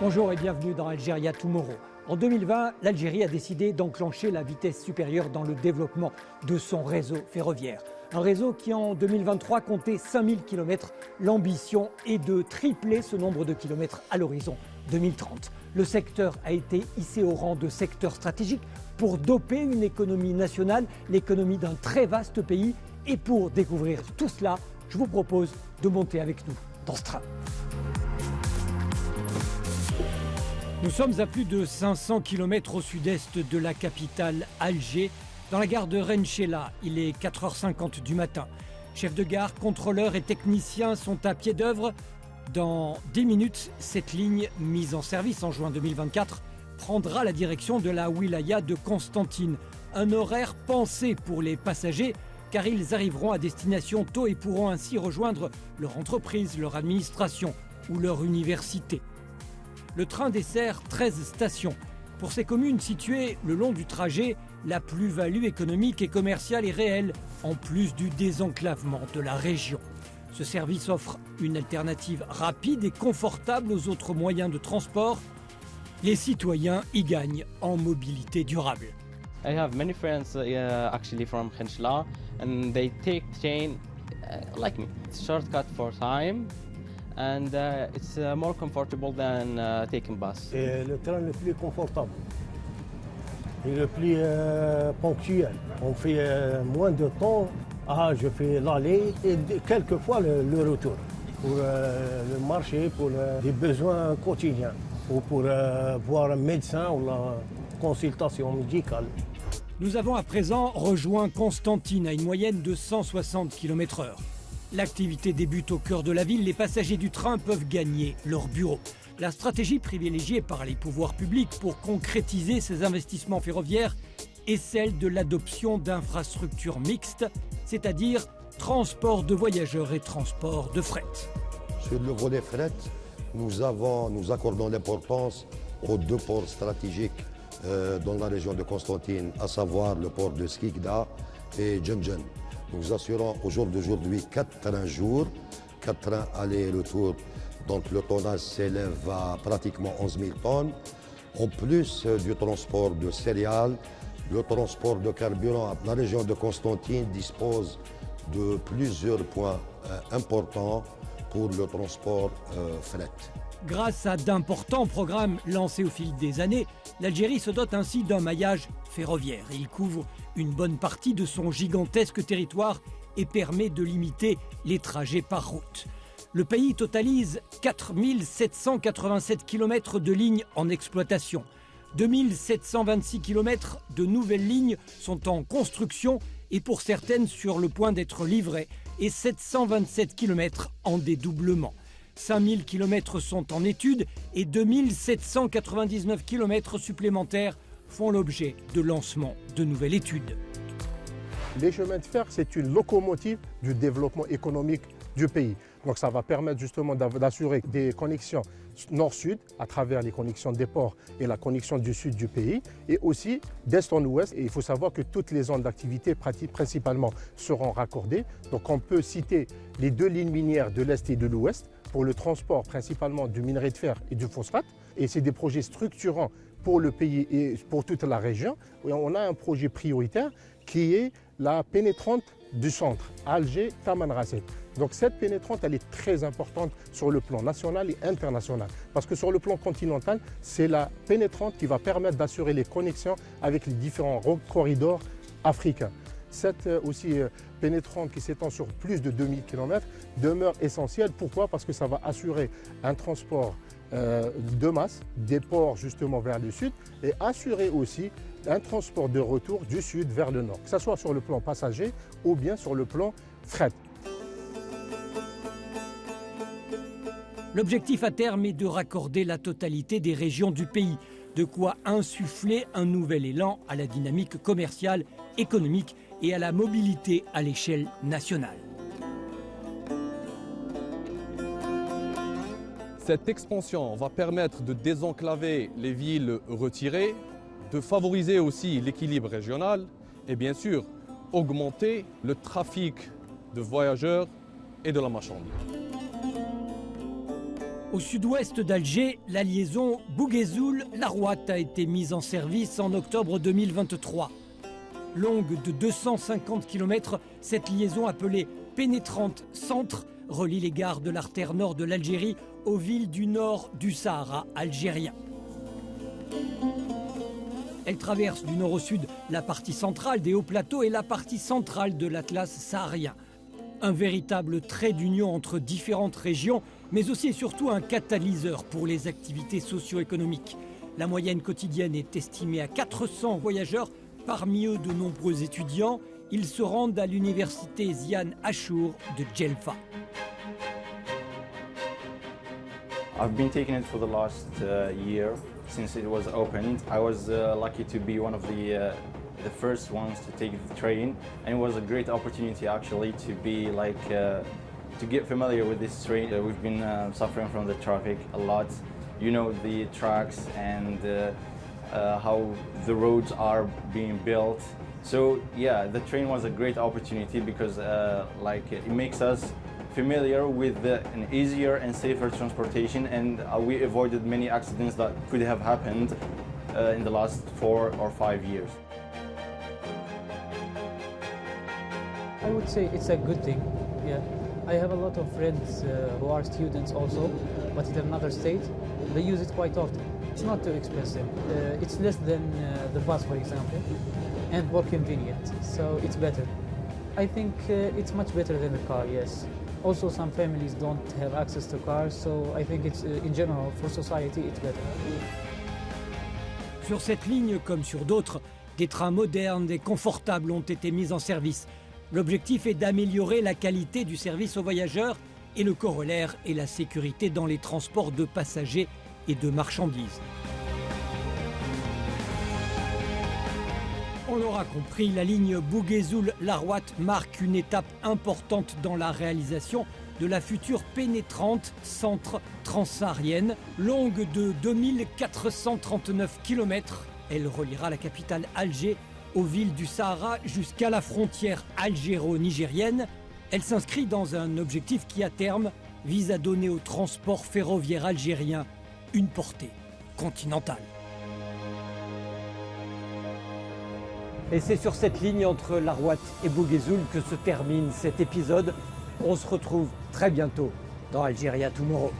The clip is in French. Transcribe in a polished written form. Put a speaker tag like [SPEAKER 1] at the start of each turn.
[SPEAKER 1] Bonjour et bienvenue dans Algeria Tomorrow. En 2020, l'Algérie a décidé d'enclencher la vitesse supérieure dans le développement de son réseau ferroviaire. Un réseau qui en 2023 comptait 5000 km. L'ambition est de tripler ce nombre de kilomètres à l'horizon 2030. Le secteur a été hissé au rang de secteur stratégique pour doper une économie nationale, l'économie d'un très vaste pays. Et pour découvrir tout cela, je vous propose de monter avec nous dans ce train. Nous sommes à plus de 500 km au sud-est de la capitale Alger, dans la gare de Renchela. Il est 4h50 du matin. Chefs de gare, contrôleurs et techniciens sont à pied d'œuvre. Dans 10 minutes, cette ligne, mise en service en juin 2024, prendra la direction de la wilaya de Constantine. Un horaire pensé pour les passagers, car ils arriveront à destination tôt et pourront ainsi rejoindre leur entreprise, leur administration ou leur université. Le train dessert 13 stations. Pour ces communes situées le long du trajet, la plus-value économique et commerciale est réelle, en plus du désenclavement de la région. Ce service offre une alternative rapide et confortable aux autres moyens de transport. Les citoyens y gagnent en mobilité durable.
[SPEAKER 2] I have many friends actually from Khenchela and they take train like me. It's shortcut for time. And it's more comfortable than taking bus.
[SPEAKER 3] C'est le train le plus confortable et le plus ponctuel. On fait moins de temps. Je fais l'aller et quelquefois le retour pour le marché, pour les besoins quotidiens ou pour voir un médecin ou la consultation médicale.
[SPEAKER 1] Nous avons à présent rejoint Constantine à une moyenne de 160 km/h. L'activité débute au cœur de la ville, les passagers du train peuvent gagner leur bureau. La stratégie privilégiée par les pouvoirs publics pour concrétiser ces investissements ferroviaires est celle de l'adoption d'infrastructures mixtes, c'est-à-dire transport de voyageurs et transport de fret.
[SPEAKER 4] Sur le volet fret, nous accordons l'importance aux deux ports stratégiques dans la région de Constantine, à savoir le port de Skikda et Djenjen. Nous assurons au jour d'aujourd'hui 4 trains jour, 4 trains aller et retour, donc le tonnage s'élève à pratiquement 11 000 tonnes. En plus du transport de céréales, le transport de carburant, la région de Constantine dispose de plusieurs points importants pour le transport fret.
[SPEAKER 1] Grâce à d'importants programmes lancés au fil des années, l'Algérie se dote ainsi d'un maillage ferroviaire. Il couvre une bonne partie de son gigantesque territoire et permet de limiter les trajets par route. Le pays totalise 4 787 km de lignes en exploitation. 2 726 km de nouvelles lignes sont en construction et pour certaines sur le point d'être livrées et 727 km en dédoublement. 5000 km sont en étude et 2799 km supplémentaires font l'objet de lancement de nouvelles études.
[SPEAKER 5] Les chemins de fer, c'est une locomotive du développement économique du pays. Donc ça va permettre justement d'assurer des connexions nord-sud à travers les connexions des ports et la connexion du sud du pays et aussi d'est en ouest. Et il faut savoir que toutes les zones d'activité principalement seront raccordées. Donc on peut citer les deux lignes minières de l'est et de l'ouest pour le transport principalement du minerai de fer et du phosphate. Et c'est des projets structurants pour le pays et pour toute la région. Et on a un projet prioritaire qui est la pénétrante du centre, Alger-Tamanrasset. Donc cette pénétrante, elle est très importante sur le plan national et international. Parce que sur le plan continental, c'est la pénétrante qui va permettre d'assurer les connexions avec les différents corridors africains. Cette aussi pénétrante qui s'étend sur plus de 2000 km demeure essentielle. Pourquoi? Parce que ça va assurer un transport de masse des ports justement vers le sud et assurer aussi un transport de retour du sud vers le nord, que ce soit sur le plan passager ou bien sur le plan fret.
[SPEAKER 1] L'objectif à terme est de raccorder la totalité des régions du pays, de quoi insuffler un nouvel élan à la dynamique commerciale, économique et à la mobilité à l'échelle nationale.
[SPEAKER 6] Cette expansion va permettre de désenclaver les villes retirées, de favoriser aussi l'équilibre régional et bien sûr augmenter le trafic de voyageurs et de la marchandise.
[SPEAKER 1] Au sud-ouest d'Alger, la liaison Bouguezoul-Larouat a été mise en service en octobre 2023. Longue de 250 km, cette liaison appelée pénétrante centre relie les gares de l'artère nord de l'Algérie aux villes du nord du Sahara algérien. Elle traverse du nord au sud la partie centrale des hauts plateaux et la partie centrale de l'Atlas saharien. Un véritable trait d'union entre différentes régions, mais aussi et surtout un catalyseur pour les activités socio-économiques. La moyenne quotidienne est estimée à 400 voyageurs, parmi eux de nombreux étudiants. Ils se rendent à l'université Zian Achour de Djelfa.
[SPEAKER 7] I've been taking it for the last year since it was opened. I was lucky to be one of the first ones to take the train, and it was a great opportunity actually to be to get familiar with this train. We've been suffering from the traffic a lot. You know, the tracks and how the roads are being built. So yeah, the train was a great opportunity because it makes us familiar with an easier and safer transportation, and we avoided many accidents that could have happened in the last 4 or 5 years.
[SPEAKER 8] I would say it's a good thing, yeah. I have a lot of friends who are students also, but in another state. They use it quite often. It's not too expensive. It's less than the bus, for example, and more convenient, so it's better. I think it's much better than the car, yes. Also, some families don't have access to cars, so I think it's, in general, for society, it's better.
[SPEAKER 1] Sur cette ligne, comme sur d'autres, des trains modernes et confortables ont été mis en service. L'objectif est d'améliorer la qualité du service aux voyageurs et le corollaire est la sécurité dans les transports de passagers et de marchandises. On l'aura compris, la ligne Bouguezoul-Larouat marque une étape importante dans la réalisation de la future pénétrante centre transsaharienne, longue de 2439 km. Elle reliera la capitale Alger aux villes du Sahara jusqu'à la frontière algéro-nigérienne. Elle s'inscrit dans un objectif qui, à terme, vise à donner au transport ferroviaire algérien une portée continentale. Et c'est sur cette ligne entre Larouat et Bouguezoul que se termine cet épisode. On se retrouve très bientôt dans Algeria Tomorrow.